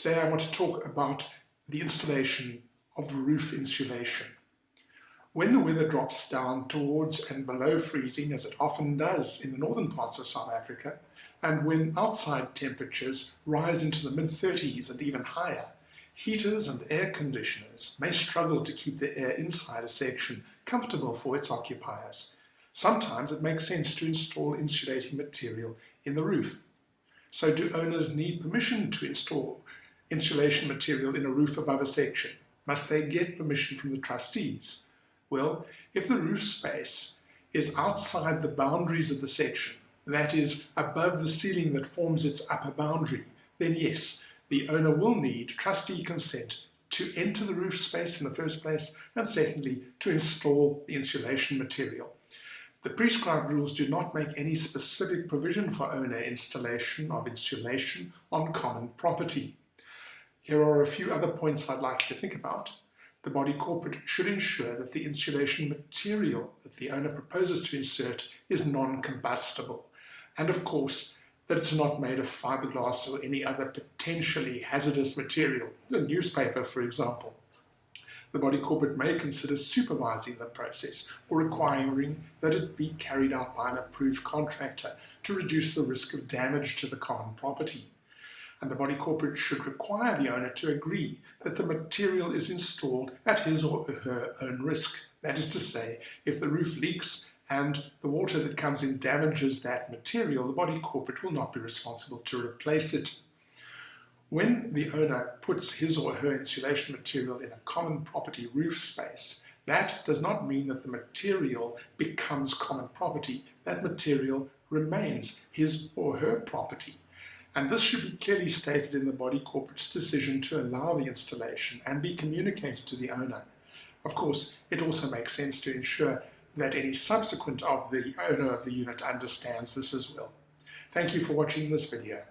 Today I want to talk about the installation of roof insulation. When the weather drops down towards and below freezing, as it often does in the northern parts of South Africa, and when outside temperatures rise into the mid-30s and even higher, heaters and air conditioners may struggle to keep the air inside a section comfortable for its occupiers. Sometimes it makes sense to install insulating material in the roof. So do owners need permission to install insulation material in a roof above a section? Must they get permission from the trustees? Well, if the roof space is outside the boundaries of the section, that is, above the ceiling that forms its upper boundary, then yes, the owner will need trustee consent to enter the roof space in the first place, and secondly, to install the insulation material. The prescribed rules do not make any specific provision for owner installation of insulation on common property. Here are a few other points I'd like you to think about. The body corporate should ensure that the insulation material that the owner proposes to insert is non-combustible, and of course that it's not made of fiberglass or any other potentially hazardous material, a newspaper for example. The body corporate may consider supervising the process or requiring that it be carried out by an approved contractor to reduce the risk of damage to the common property. And the body corporate should require the owner to agree that the material is installed at his or her own risk. That is to say, if the roof leaks and the water that comes in damages that material, the body corporate will not be responsible to replace it. When the owner puts his or her insulation material in a common property roof space, that does not mean that the material becomes common property. That material remains his or her property. And this should be clearly stated in the body corporate's decision to allow the installation and be communicated to the owner. Of course, it also makes sense to ensure that any subsequent of the owner of the unit understands this as well. Thank you for watching this video.